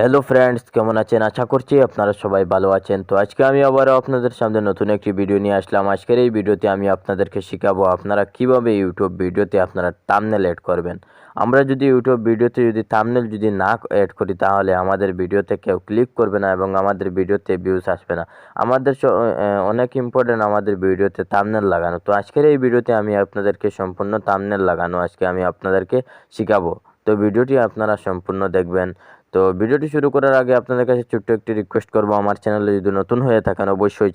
Hello friends, কেমন আছেন? আশা করছি আপনারা সবাই ভালো আছেন। তো আজকে আমি আবারও আপনাদের সামনে নতুন একটি ভিডিও নিয়ে আসলাম। আজকের এই ভিডিওতে আমি আপনাদেরকে শেখাবো আপনারা কিভাবে ইউটিউব ভিডিওতে আপনারা থাম্বনেল এড করবেন। আমরা যদি ইউটিউব ভিডিওতে থাম্বনেল না এড করি, তাহলে আমাদের ভিডিওতে কেউ ক্লিক করবে না এবং আমাদের ভিডিওতে ভিউজ আসবে না। আমাদের অনেক ইম্পর্টেন্ট আমাদের ভিডিওতে থাম্বনেল লাগানো। তো আজকের এই ভিডিওতে আমি আপনাদেরকে সম্পূর্ণ থাম্বনেল লাগানো আজকে আমি আপনাদেরকে শেখাবো। তো ভিডিওটি আপনারা সম্পূর্ণ দেখবেন। তো ভিডিওটি শুরু করার আগে আপনাদের কাছে ছোট্ট একটি রিকোয়েস্ট করব, আমার চ্যানেলে যদি নতুন হয়ে থাকেন অবশ্যই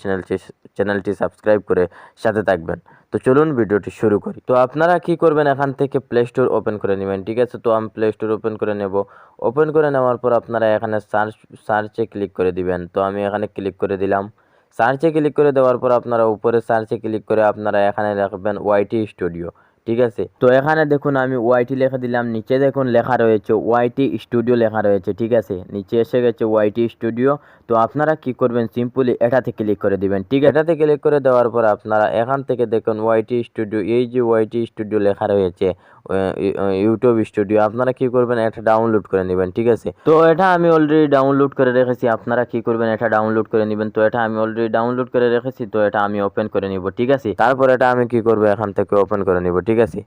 চ্যানেলটি সাবস্ক্রাইব করে সাথে থাকবেন। তো চলুন ভিডিওটি শুরু করি। তো আপনারা কি করবেন, এখান থেকে প্লে স্টোর ওপেন করে নেবেন, ঠিক আছে? তো আমি প্লে স্টোর ওপেন করে নেব। ওপেন করে নেওয়ার পর আপনারা এখানে সার্চে ক্লিক করে দিবেন। তো আমি এখানে ক্লিক করে দিলাম। সার্চে ক্লিক করে দেওয়ার পর আপনারা উপরে সার্চে ক্লিক করে আপনারা এখানে লিখবেন ওয়াইটি স্টুডিও, ঠিক আছে? তো এখানে দেখুন আমি ওয়াইটি লিখে দিলাম, নিচে দেখুন লেখা রয়েছে ওয়াইটি স্টুডিও লেখা রয়েছে, ঠিক আছে? নিচে এসে গেছে ওয়াইটি স্টুডিও। তো আপনারা কি করবেন, সিম্পলি এটাতে ক্লিক করে দিবেন, ঠিক আছে? এটাতে ক্লিক করে দেওয়ার পর আপনারা এখান থেকে দেখুন ওয়াইটি স্টুডিও, এই যে ওয়াইটি স্টুডিও লেখা রয়েছে ইউটিউব স্টুডিও, আপনারা কি করবেন, এটা ডাউনলোড করে নেবেন, ঠিক আছে? তো এটা আমি অলরেডি ডাউনলোড করে রেখেছি, আপনারা কি করবেন, এটা ডাউনলোড করে নেবেন। তো এটা আমি অলরেডি ডাউনলোড করে রেখেছি, তো এটা আমি ওপেন করে নিব, ঠিক আছে? তারপর এটা আমি কি করব, এখান থেকে ওপেন করে নিব, ঠিক আছে?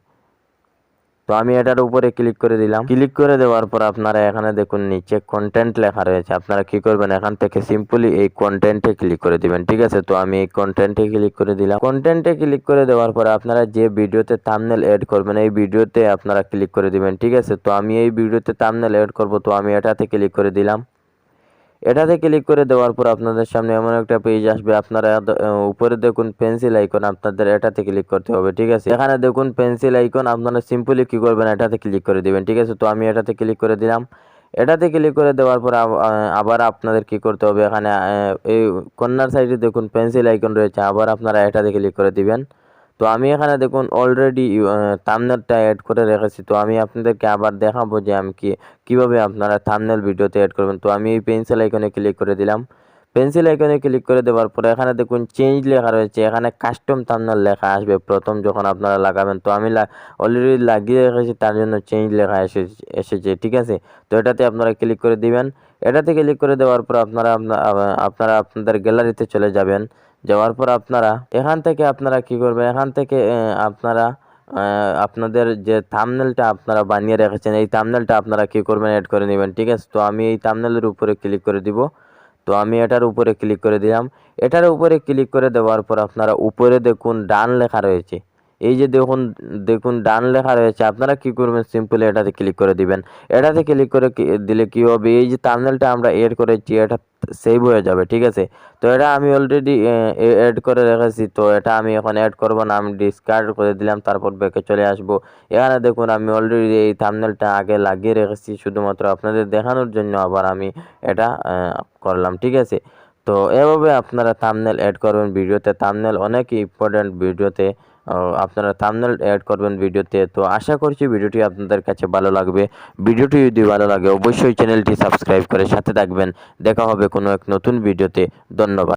তো আমি এটার উপরে ক্লিক করে দিলাম। ক্লিক করে দেওয়ার পর আপনারা এখানে দেখুন নিচে কন্টেন্ট লেখা রয়েছে, আপনারা কি করবেন, এখান থেকে সিম্পলি এই কন্টেন্টে ক্লিক করে দিবেন, ঠিক আছে? তো আমি এই কন্টেন্টে ক্লিক করে দিলাম। কন্টেন্টে ক্লিক করে দেওয়ার পর আপনারা যে ভিডিওতে থাম্বনেল এড করবেন এই ভিডিওতে আপনারা ক্লিক করে দিবেন, ঠিক আছে? তো আমি এই ভিডিওতে থাম্বনেল এড করব, তো আমি এটাতে ক্লিক করে দিলাম। এটাতে ক্লিক করে দেওয়ার পর আপনাদের সামনে এমন একটা পেজ আসবে, আপনারা উপরে দেখুন পেন্সিল আইকন, আপনাদের এটাতে ক্লিক করতে হবে, ঠিক আছে? এখানে দেখুন পেন্সিল আইকন, আপনারা সিম্পলি কি করবেন, এটাতে ক্লিক করে দিবেন, ঠিক আছে? তো আমি এটাতে ক্লিক করে দিলাম। এটাতে ক্লিক করে দেওয়ার পর আবার আপনাদের কি করতে হবে, এখানে এই কর্নার সাইডে দেখুন পেন্সিল আইকন রয়েছে, আবার আপনারা এটাতে ক্লিক করে দিবেন। তো আমি এখানে দেখুন অলরেডি থাম্বনেলটা অ্যাড করে রেখেছি। তো আমি আপনাদেরকে আবার দেখাবো যে আমি কিভাবে আপনারা থাম্বনেল ভিডিওতে অ্যাড করবেন। তো আমি এই পেন্সিল আইকনে ক্লিক করে দিলাম। পেন্সিল আইকনে ক্লিক করে দেওয়ার পরে এখানে দেখুন চেঞ্জ লেখা রয়েছে, এখানে কাস্টম থাম্বনেল লেখা আসবে প্রথম যখন আপনারা লাগাবেন। তো আমি অলরেডি লাগিয়ে রেখেছি, তার জন্য চেঞ্জ লেখা এসেছে, ঠিক আছে? তো এটাতে আপনারা ক্লিক করে দিবেন। এটাতে ক্লিক করে দেওয়ার পর আপনারা আপনাদের গ্যালারিতে চলে যাবেন। যাওয়ার পর আপনারা এখান থেকে আপনারা কি করবেন, এখান থেকে আপনারা আপনাদের যে থাম্বনেলটা আপনারা বানিয়ে রেখেছেন এই থাম্বনেলটা আপনারা কি করবেন, অ্যাড করে নেবেন, ঠিক আছে? তো আমি এই থাম্বনেলের উপরে ক্লিক করে দিব। তো আমি এটার উপরে ক্লিক করে দিলাম। এটার উপরে ক্লিক করে দেওয়ার পর আপনারা উপরে দেখুন ডান লেখা রয়েছে, এই যে দেখুন দেখুন ডান লেখা রয়েছে, আপনারা কি করবেন, সিম্পলি এটাতে ক্লিক করে দিবেন। এটাতে ক্লিক করে দিলে কি হবে, এই যে থাম্বনেলটা আমরা এড করেছি এটা সেভ হয়ে যাবে, ঠিক আছে? তো এটা আমি অলরেডি অ্যাড করে রেখেছি, তো এটা আমি এখন অ্যাড করব না, আমি ডিসকার্ড করে দিলাম। তারপর ব্যাকে চলে আসব। এখানে দেখুন আমি অলরেডি এই থাম্বনেলটা আগে লাগিয়ে রেখেছি, শুধুমাত্র আপনাদের দেখানোর জন্য আবার আমি এটা করলাম, ঠিক আছে? তো এভাবে আপনারা থাম্বনেল অ্যাড করবেন ভিডিওতে। থাম্বনেল অনেক ইম্পর্ট্যান্ট ভিডিওতে, আপনারা থাম্বনেল অ্যাড করবেন ভিডিওতে। তো আশা করছি ভিডিওটি আপনাদের কাছে ভালো লাগবে। ভিডিওটি যদি ভালো লাগে অবশ্যই চ্যানেলটি সাবস্ক্রাইব করে সাথে থাকবেন। দেখা হবে কোনো এক নতুন ভিডিওতে। ধন্যবাদ।